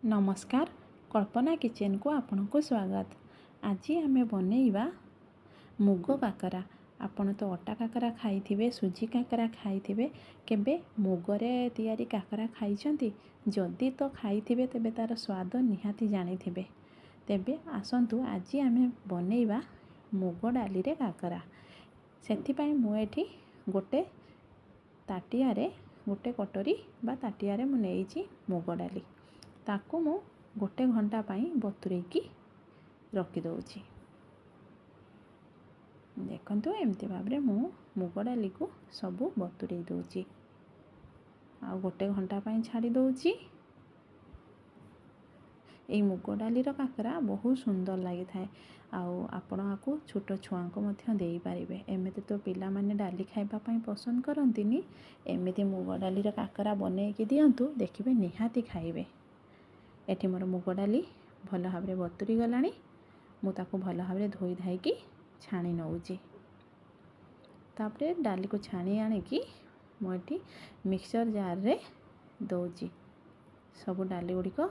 नमस्कार कल्पना किचन को आपण को स्वागत। आज आमे बनैबा मुग काकरा। आपण तो अटा काकरा खाइथिबे, सुजी काकरा खाइथिबे, केबे मुगरे तैयारी काकरा खाइछंती? जदि तो खाइथिबे तेबे तार स्वाद निहाती जानिथिबे। तेबे आसंतु आज आमे बनैबा मुग डाली रे काकरा। सेथि पई मु एठी गोटे ताटियारे गोटे कटोरी बा ताटियारे मु नेइछि मुग डाली। ताकू मु गोटे घंटा पाई बतुरेकी रखी दउछि। देखंतु एमती भाबरे मु मुग डाली को सबु बतुरे दउछि। आ गोटे घंटा पाई छाड़ी दउछि। एई मुग डाली रो काकरा बहुत सुंदर लागि थाए। आउ आपण आकु छोट छुआ को मध्य देई पारिबे। एमिति तो पिला माने डाली खाइबा पाई पसंद करंतिनी, एमिति मुग डाली रो काकरा बनै कि दियंतु, देखिबे निहाती खाइबे। एठी मोर मुग डाली भल भाबरे बतुरी गलानी। मु ताकू भल भाबरे धोई धाइकी छाणी नउछि। तापरे डाली को छाणी आने की मु एठी मिक्सर जार रे दउछि। सब डाली गुडी को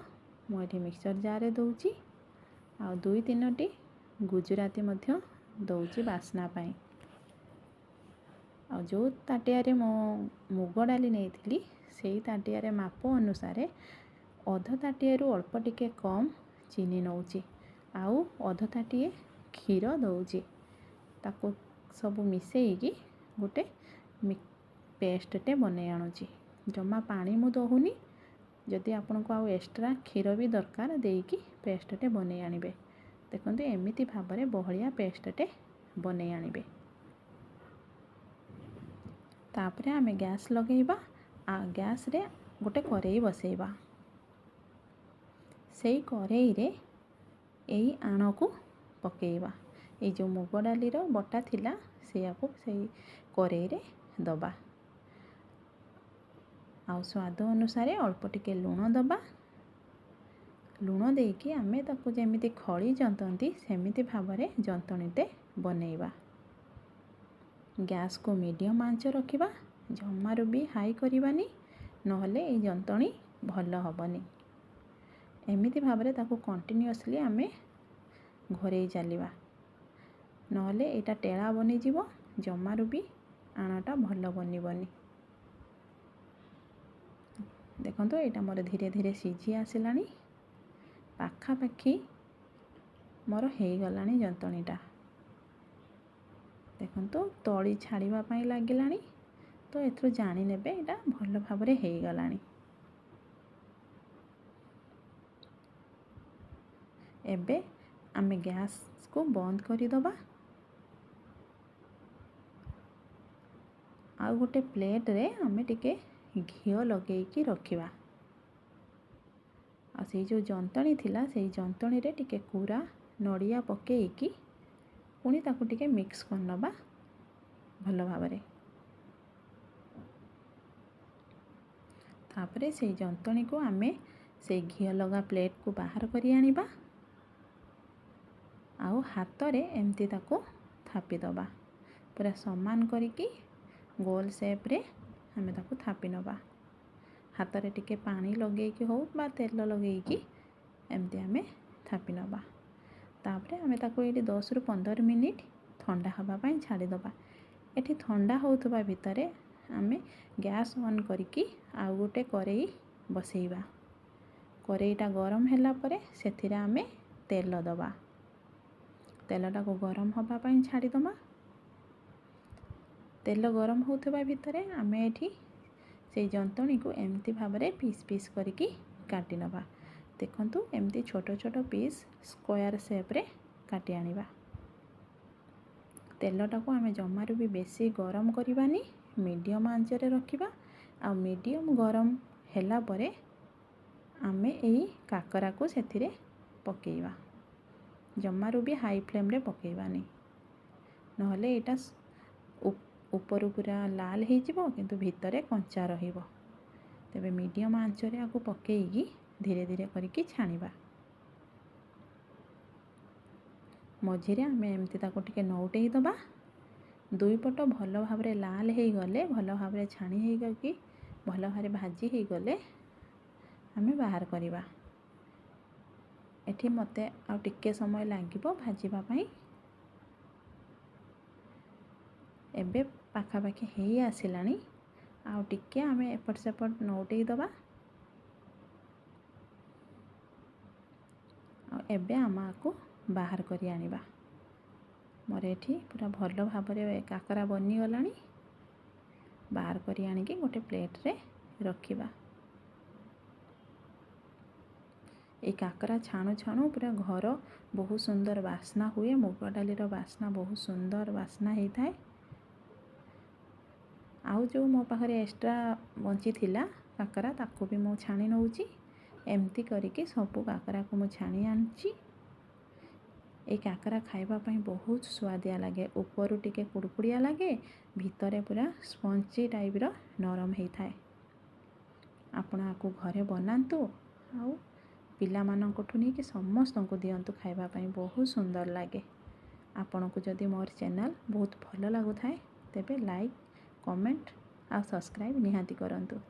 मु एठी मिक्सर जार रे दउछि। आ 2-3टी गुजराती मध्य दउछि बास्ना पाई। आ जो ताटियारे मो मुग डाली नेइथिली सेई ताटियारे माप अनुसार अध ताटियारू अल्प टिके कम चीनी नउछि। आउ अध ताटिए क्षीर दउछि। ताको सब मिसेइकी गोटे पेस्टटे बनै आनुछि। जमा पानी मु दहुनी। जदि आपण को आउ एक्स्ट्रा क्षीर भी दरकार देइकी पेस्टटे बनै आनिबे। देखंतु एमिति भाबरे बहलिया पेस्टटे बनै आनिबे। तापरे आमे गैस लगेइबा। आ गैस रे गोटे करेई बसेइबा। सेई करेई रे एई आण को पकेइबा। एई जो मुग डाली रो बटा थिला सेया को सेई करेई रे दबा। आउ स्वाद अनुसार अल्प टिके लूण दबा। लूण देइकी आमे ताकू जेमिति खळी जंतंती सेमिति भाबरे जंतणीते बनैबा। गैस को मीडियम आंच रखिबा। जमारू भी हाई करिबानी, नहले एई जंतणी भल हबनी। एमिति भाबरे ताकू कंटिन्यूअसली आमे घोरेई चलिबा, नहले एटा टेड़ा बनी जीवो। जमारू भी आणाटा भल बनिबनी। देखंतु एटा मोर धीरे धीरे सिझी आसिलानी। पाखा पाखी मोर हेई गलानी जंतणीटा। देखंतु तळी छाड़िबा पाई लागिलानी। तो एथरो जानि नेबे एटा भल भाबरे हेई गलानी। एबे आमे गैस को बंद करी दबा। आ गोटे प्लेट रे आमे टिके घियो लगेइकी रखिबा। आ सेई जो जंतणी थिला सेई जंतणी रे टिके कुरा नड़िया पकेइकी पुणी ताकू टिके मिक्स कर नबा भल भाबरे। तापरे सेई जंतणी को आमे सेई घियो लगा प्लेट को बाहर करी आनिबा। आउ हाथ रे एमती ताको थापी दबा। पूरा समान करिकी गोल शेप रे आमे ताको थापी नबा। हाथ रे टिके पानी लगेइकी हो बा तेल लगेइकी एमती आमे थापी नबा। तापरे आमे ताको एठी 10 रु 15 मिनिट ठंडा हवा पाई छाड़ी दबा। एठी ठंडा होउथबा भितरे आमे गैस ऑन करिकी आउ गोटे करेई बसेइबा। करेईटा गरम होला परे सेथिरे आमे तेल दबा। तेलटा को गरम हवा पाई छाड़ी दबा। तेल गरम होउथबा भितरे आमे एठी सेई जंतणी को एमती भाबरे पीस पीस करिकी काटी नबा। देखंतु एमती छोटो छोटो पीस स्क्वायर शेप रे काटी आनिबा। तेलटा को आमे जमारू भी बेसी गरम करिबानी, मीडियम आंच रे रखिबा। आ मीडियम गरम ହେଲା परे आमे एई काकरा को सेथिरे पकेइबा। जमारू भी हाई फ्लेम रे पकेइबानी, नहले एटा ऊपर पूरा लाल हो जिवो किंतु भितरे कंचा रहिबो। तेबे मीडियम आंच रे आकु पकेइकी धीरे धीरे करिकी छाणिबा। मझिरे आमे एमती ताको टिके नौटेई दबा। दुई पट भल भाबरे लाल हेई गले, भल भाबरे छाणी हेई गकी भल भाबरे भाजी हेई गले आमे बाहर करिबा। ଏଠି ମୋତେ ଆଉ ଟିକେ ସମୟ ଲାଗିବ ଭାଜିବା ପାଇଁ। ଏବେ ପାଖାପାଖି ହେଇ ଆସିଲାଣି। ଆଉ ଟିକେ ଆମେ ଏପଟ ସେପଟ ନଉଟେଇ ଦେବା। ଆଉ ଏବେ ଆମେ ଆକୁ ବାହାର କରି ଆଣିବା। ମୋର ଏଠି ପୁରା ଭଲ ଭାବରେ କାକରା ବନିଗଲାଣି। ବାହାର କରି ଆଣିକି ଗୋଟେ ପ୍ଲେଟ୍ରେ ରଖିବା। এই କାକରା ଛାଣୁ ଛାଣୁ ପୁରା ଘର ବହୁତ ସୁନ୍ଦର ବାସ୍ନା ହୁଏ। ମୁଗ ଡାଲିର ବାସ୍ନା ବହୁତ ସୁନ୍ଦର ବାସ୍ନା ହେଇଥାଏ। ଆଉ ଯେଉଁ ମୋ ପାଖରେ ଏକ୍ସଟ୍ରା ବଞ୍ଚିଥିଲା କାକରା ତାକୁ ବି ମୁଁ ଛାଣି ନେଉଛି। ଏମିତି କରିକି ସବୁ କାକରାକୁ ମୁଁ ଛାଣି ଆଣିଛି। এই କାକରା ଖାଇବା ପାଇଁ ବହୁତ ସୁଆଦିଆ ଲାଗେ। ଉପରୁ ଟିକେ କୁଡ଼କୁଡ଼ିଆ ଲାଗେ, ଭିତରେ ପୁରା ସ୍ପଞ୍ଜି ଟାଇପ୍ର ନରମ ହେଇଥାଏ। ଆପଣ ଆକୁ ଘରେ ବନାନ୍ତୁ ଆଉ ପିଲାମାନଙ୍କଠୁ ନେଇକି ସମସ୍ତଙ୍କୁ ଦିଅନ୍ତୁ ଖାଇବା ପାଇଁ। ବହୁତ ସୁନ୍ଦର ଲାଗେ। ଆପଣଙ୍କୁ ଯଦି ମୋର ଚ୍ୟାନେଲ୍ ବହୁତ ଭଲ ଲାଗୁଥାଏ ତେବେ ଲାଇକ୍, କମେଣ୍ଟ ଆଉ ସବସ୍କ୍ରାଇବ୍ ନିହାତି କରନ୍ତୁ।